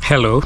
Hello,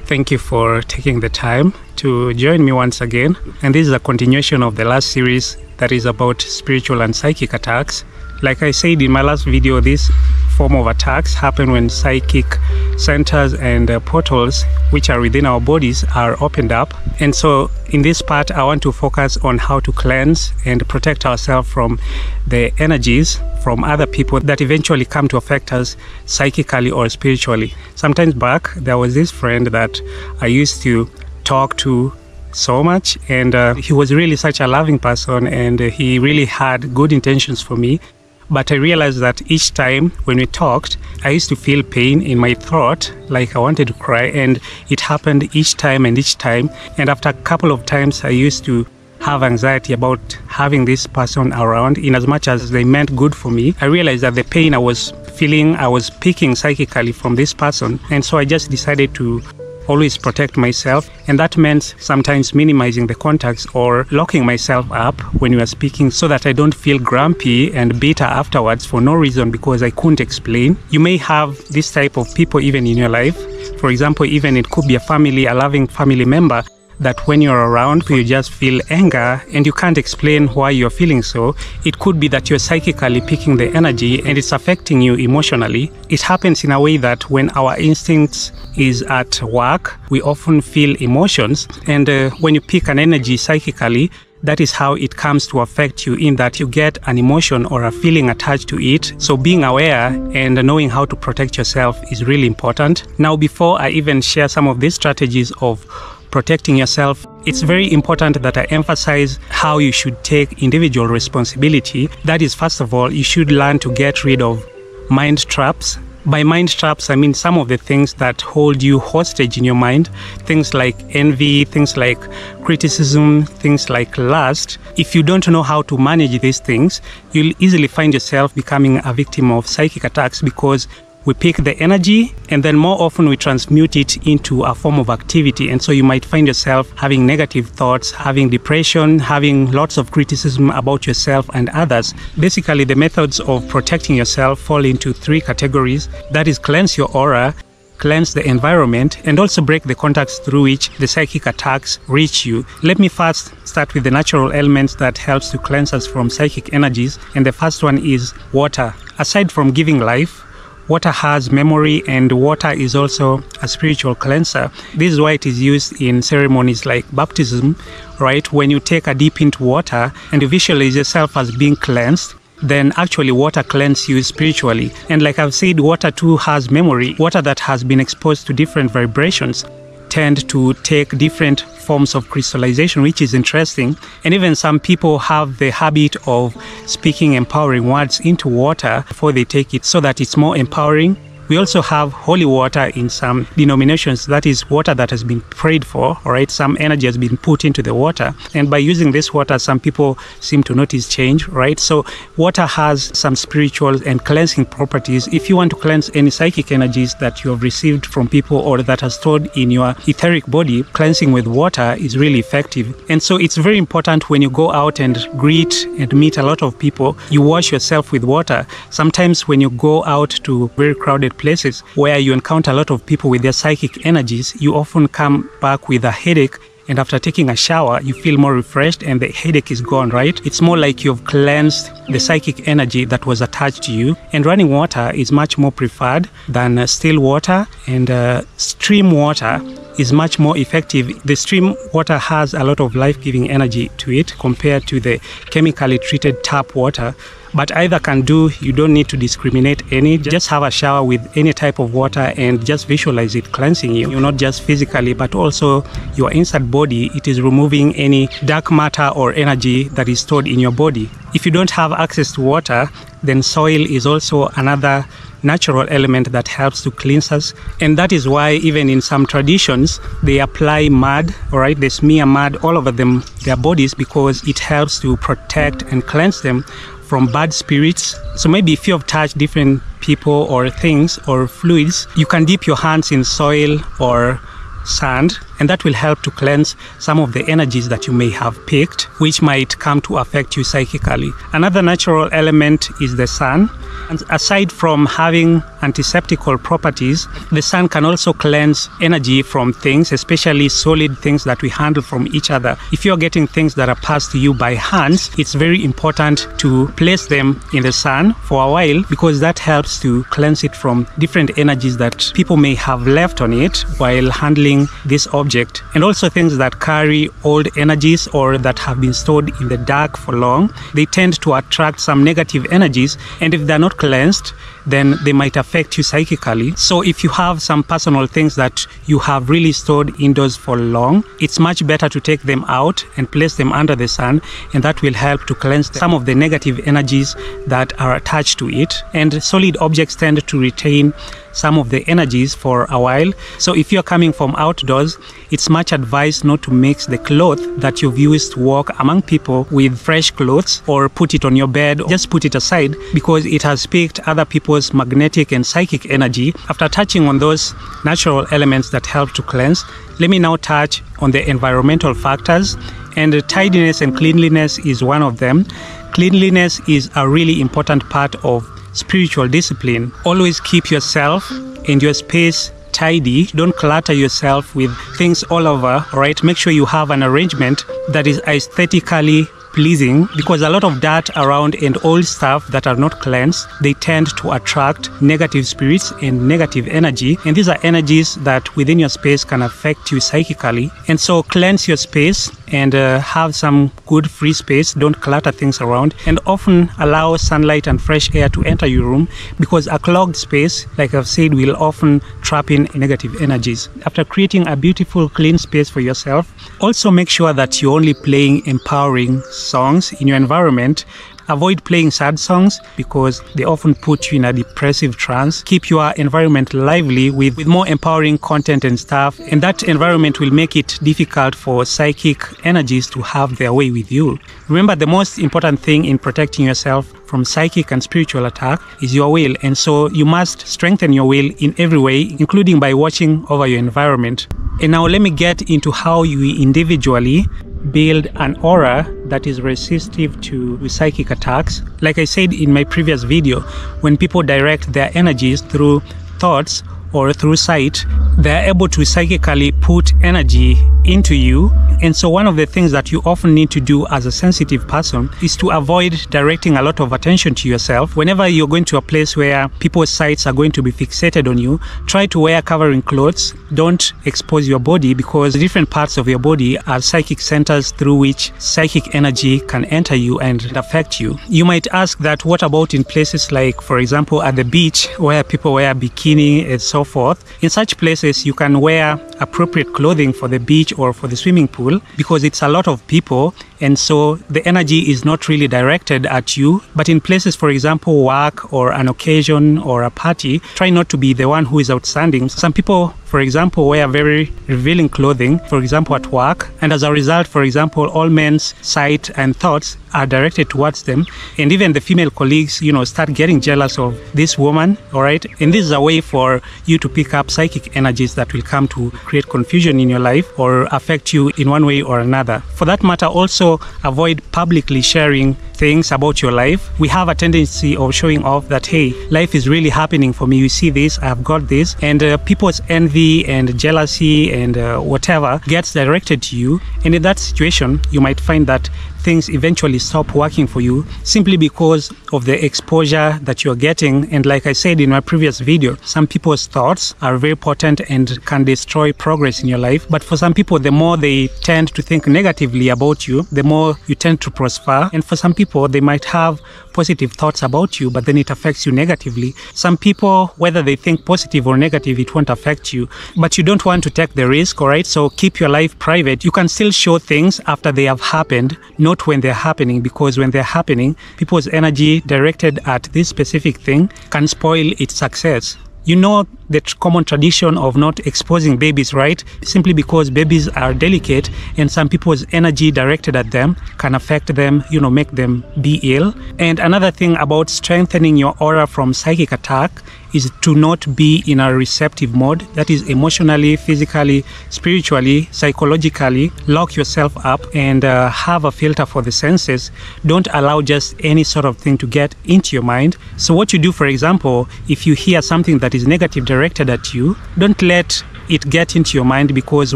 thank you for taking the time to join me once again. And this is a continuation of the last series that is about spiritual and psychic attacks. Like I said in my last video, this form of attacks happen when psychic centers and portals which are within our bodies are opened up. And so in this part, I want to focus on how to cleanse and protect ourselves from the energies from other people that eventually come to affect us psychically or spiritually. Sometimes back, there was this friend that I used to talk to so much, and he was really such a loving person, and he really had good intentions for me. But I realized that each time when we talked, I used to feel pain in my throat, like I wanted to cry, and it happened each time and each time. And after a couple of times, I used to have anxiety about having this person around. In as much as they meant good for me, I realized that the pain I was feeling, I was picking psychically from this person. And so I just decided to always protect myself, and that meant sometimes minimizing the contacts or locking myself up when we are speaking so that I don't feel grumpy and bitter afterwards for no reason because I couldn't explain. You may have this type of people even in your life. For example, even it could be a loving family member that when you're around, you just feel anger and you can't explain why you're feeling so. It could be that you're psychically picking the energy and it's affecting you emotionally. It happens in a way that when our instincts is at work, we often feel emotions. And when you pick an energy psychically, that is how it comes to affect you, in that you get an emotion or a feeling attached to it. So being aware and knowing how to protect yourself is really important. Now, before I even share some of these strategies of protecting yourself, it's very important that I emphasize how you should take individual responsibility. That is, first of all, you should learn to get rid of mind traps. By mind traps, I mean some of the things that hold you hostage in your mind, things like envy, things like criticism, things like lust. If you don't know how to manage these things, you'll easily find yourself becoming a victim of psychic attacks, because we pick the energy and then more often we transmute it into a form of activity. And so you might find yourself having negative thoughts, having depression, having lots of criticism about yourself and others. Basically, the methods of protecting yourself fall into three categories. That is, cleanse your aura, cleanse the environment, and also break the contacts through which the psychic attacks reach you. Let me first start with the natural elements that helps to cleanse us from psychic energies. And the first one is water. Aside from giving life, water has memory, and water is also a spiritual cleanser. This is why it is used in ceremonies like baptism, right? When you take a dip into water and you visualize yourself as being cleansed, then actually water cleanses you spiritually. And like I've said, water too has memory. Water that has been exposed to different vibrations tend to take different forms of crystallization, which is interesting. And even some people have the habit of speaking empowering words into water before they take it, so that it's more empowering. We also have holy water in some denominations. That is water that has been prayed for, all right? Some energy has been put into the water. And by using this water, some people seem to notice change, right? So water has some spiritual and cleansing properties. If you want to cleanse any psychic energies that you have received from people or that are stored in your etheric body, cleansing with water is really effective. And so it's very important when you go out and greet and meet a lot of people, you wash yourself with water. Sometimes when you go out to very crowded places where you encounter a lot of people with their psychic energies, you often come back with a headache, and after taking a shower you feel more refreshed and the headache is gone, right? It's more like you've cleansed the psychic energy that was attached to you. And running water is much more preferred than still water, and stream water is much more effective. The stream water has a lot of life-giving energy to it compared to the chemically treated tap water. But either can do. You don't need to discriminate any. Just have a shower with any type of water and just visualize it cleansing you. You're not just physically, but also your inside body. It is removing any dark matter or energy that is stored in your body. If you don't have access to water, then soil is also another natural element that helps to cleanse us. And that is why even in some traditions, they apply mud, all right? They smear mud all over their bodies, because it helps to protect and cleanse them from bad spirits. So maybe if you have touched different people or things or fluids, you can dip your hands in soil or sand and that will help to cleanse some of the energies that you may have picked, which might come to affect you psychically. Another natural element is the sun. And aside from having antiseptical properties, the sun can also cleanse energy from things, especially solid things that we handle from each other. If you're getting things that are passed to you by hands, it's very important to place them in the sun for a while, because that helps to cleanse it from different energies that people may have left on it while handling this object. And also things that carry old energies or that have been stored in the dark for long, they tend to attract some negative energies, and if they're not cleansed, then they might affect you psychically. So if you have some personal things that you have really stored indoors for long, it's much better to take them out and place them under the sun, and that will help to cleanse some of the negative energies that are attached to it. And solid objects tend to retain some of the energies for a while. So if you're coming from outdoors, it's much advised not to mix the cloth that you've used to walk among people with fresh clothes, or put it on your bed, or just put it aside, because it has picked other people's magnetic and psychic energy. After touching on those natural elements that help to cleanse, let me now touch on the environmental factors, and tidiness and cleanliness is one of them. Cleanliness is a really important part of spiritual discipline. Always keep yourself and your space tidy. Don't clutter yourself with things all over, all right? Make sure you have an arrangement that is aesthetically pleasing, because a lot of dirt around and old stuff that are not cleansed, they tend to attract negative spirits and negative energy, and these are energies that within your space can affect you psychically. And so cleanse your space and have some good free space. Don't clutter things around, and often allow sunlight and fresh air to enter your room, because a clogged space, like I've said, will often trap in negative energies. After creating a beautiful clean space for yourself, also make sure that you're only playing empowering songs in your environment. Avoid playing sad songs because they often put you in a depressive trance. Keep your environment lively with more empowering content and stuff, and that environment will make it difficult for psychic energies to have their way with you. Remember, the most important thing in protecting yourself from psychic and spiritual attack is your will, and so you must strengthen your will in every way, including by watching over your environment. And now let me get into how you individually build an aura that is resistive to psychic attacks. Like I said in my previous video, when people direct their energies through thoughts or through sight, they're able to psychically put energy into you. And so one of the things that you often need to do as a sensitive person is to avoid directing a lot of attention to yourself. Whenever you're going to a place where people's sights are going to be fixated on you, try to wear covering clothes. Don't expose your body, because different parts of your body are psychic centers through which psychic energy can enter you and affect you. You might ask that, what about in places like, for example, at the beach, where people wear bikini and so forth? In such places, you can wear appropriate clothing for the beach or for the swimming pool, because it's a lot of people, and so the energy is not really directed at you. But in places, for example, work or an occasion or a party, try not to be the one who is outstanding. Some people, for example, wear very revealing clothing, for example, at work, and as a result, for example, all men's sight and thoughts are directed towards them, and even the female colleagues, start getting jealous of this woman, all right? And this is a way for you to pick up psychic energies that will come to create confusion in your life or affect you in one way or another. For that matter, also avoid publicly sharing things about your life. We have a tendency of showing off that, hey, life is really happening for me. You see this, I've got this, and people's envy and jealousy and whatever gets directed to you. And in that situation, you might find that things eventually stop working for you simply because of the exposure that you're getting. And like I said in my previous video, some people's thoughts are very potent and can destroy progress in your life. But for some people, the more they tend to think negatively about you, the more you tend to prosper. And for some people, they might have positive thoughts about you, but then it affects you negatively. Some people, whether they think positive or negative, it won't affect you. But you don't want to take the risk, all right? So keep your life private. You can still show things after they have happened, not when they're happening, because when they're happening, people's energy directed at this specific thing can spoil its success. You know the common tradition of not exposing babies, right? Simply because babies are delicate and some people's energy directed at them can affect them, make them be ill. And another thing about strengthening your aura from psychic attack is to not be in a receptive mode. That is emotionally, physically, spiritually, psychologically. Lock yourself up and have a filter for the senses. Don't allow just any sort of thing to get into your mind. So what you do, for example, if you hear something that is negative directed at you, don't let it get into your mind, because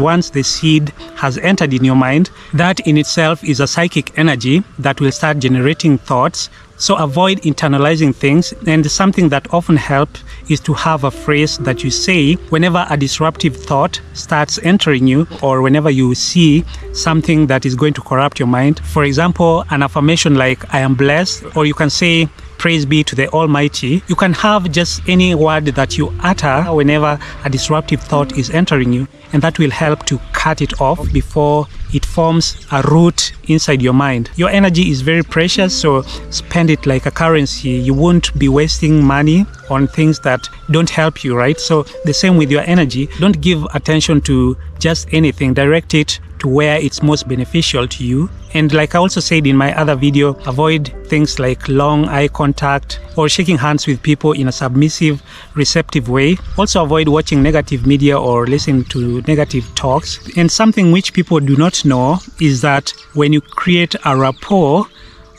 once the seed has entered in your mind, that in itself is a psychic energy that will start generating thoughts. So avoid internalizing things, and something that often helps is to have a phrase that you say whenever a disruptive thought starts entering you, or whenever you see something that is going to corrupt your mind. For example, an affirmation like "I am blessed," or you can say "Praise be to the Almighty." You can have just any word that you utter whenever a disruptive thought is entering you, and that will help to cut it off before it forms a root inside your mind. Your energy is very precious, so spend it like a currency. You won't be wasting money on things that don't help you, right? So the same with your energy. Don't give attention to just anything. Direct it to where it's most beneficial to you. And like I also said in my other video, avoid things like long eye contact or shaking hands with people in a submissive, receptive way. Also avoid watching negative media or listening to negative talks. And something which people do not know is that when you create a rapport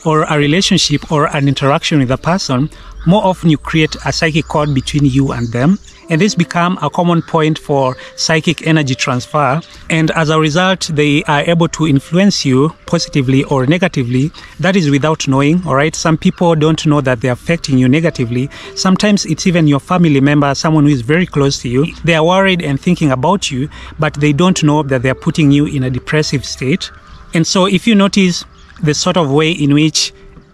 or a relationship or an interaction with a person, more often you create a psychic cord between you and them. And this becomes a common point for psychic energy transfer. And as a result, they are able to influence you positively or negatively. That is without knowing, all right? Some people don't know that they're affecting you negatively. Sometimes it's even your family member, someone who is very close to you. They are worried and thinking about you, but they don't know that they're putting you in a depressive state. And so if you notice the sort of way in which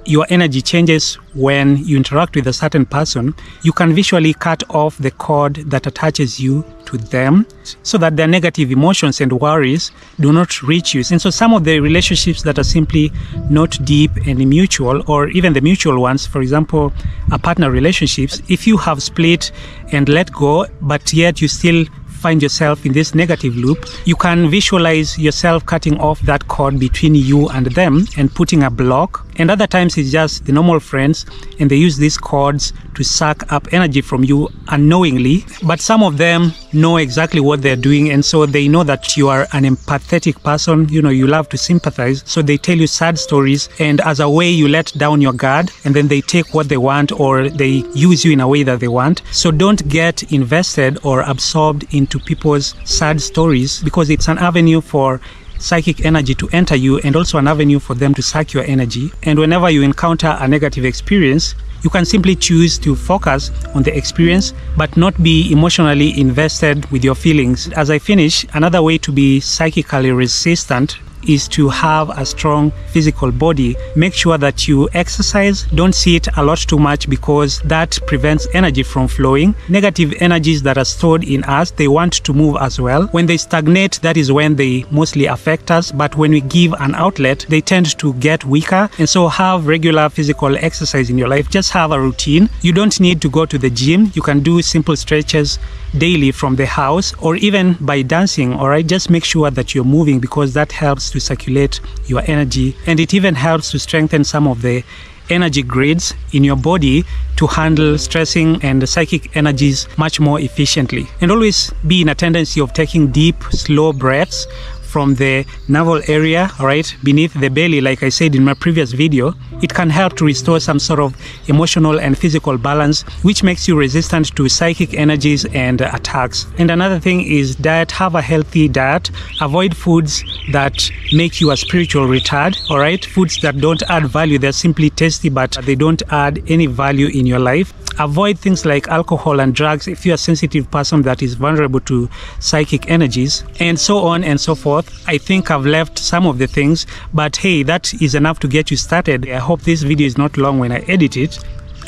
your energy changes when you interact with a certain person, you can visually cut off the cord that attaches you to them so that their negative emotions and worries do not reach you. And so some of the relationships that are simply not deep and mutual, or even the mutual ones, for example, a partner relationships, if you have split and let go, but yet you still find yourself in this negative loop, you can visualize yourself cutting off that cord between you and them and putting a block. And other times it's just the normal friends, and they use these cords to suck up energy from you unknowingly. But some of them know exactly what they're doing, and so they know that you are an empathetic person. You know, you love to sympathize, so they tell you sad stories, and as a way you let down your guard, and then they take what they want, or they use you in a way that they want. So don't get invested or absorbed into people's sad stories, because it's an avenue for psychic energy to enter you, and also an avenue for them to suck your energy. And whenever you encounter a negative experience, you can simply choose to focus on the experience but not be emotionally invested with your feelings. As I finish, another way to be psychically resistant is to have a strong physical body. Make sure that you exercise. Don't sit a lot too much, because that prevents energy from flowing. Negative energies that are stored in us, they want to move as well. When they stagnate, that is when they mostly affect us. But when we give an outlet, they tend to get weaker. And so have regular physical exercise in your life. Just have a routine. You don't need to go to the gym. You can do simple stretches daily from the house, or even by dancing. All right, just make sure that you're moving, because that helps to circulate your energy, and it even helps to strengthen some of the energy grids in your body to handle stressing and psychic energies much more efficiently. And always be in a tendency of taking deep, slow breaths from the navel area, all right, beneath the belly, like I said in my previous video. It can help to restore some sort of emotional and physical balance, which makes you resistant to psychic energies and attacks. And another thing is diet. Have a healthy diet. Avoid foods that make you a spiritual retard, all right? Foods that don't add value. They're simply tasty, but they don't add any value in your life. Avoid things like alcohol and drugs if you're a sensitive person that is vulnerable to psychic energies, and so on and so forth. I think I've left some of the things, but hey, that is enough to get you started. I hope this video is not long when I edit it.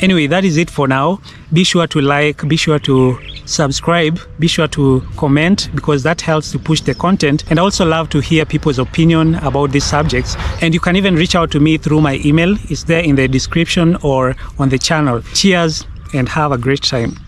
Anyway, that is it for now. Be sure to like, be sure to subscribe, be sure to comment, because that helps to push the content. And I also love to hear people's opinion about these subjects. And you can even reach out to me through my email. It's there in the description or on the channel. Cheers and have a great time.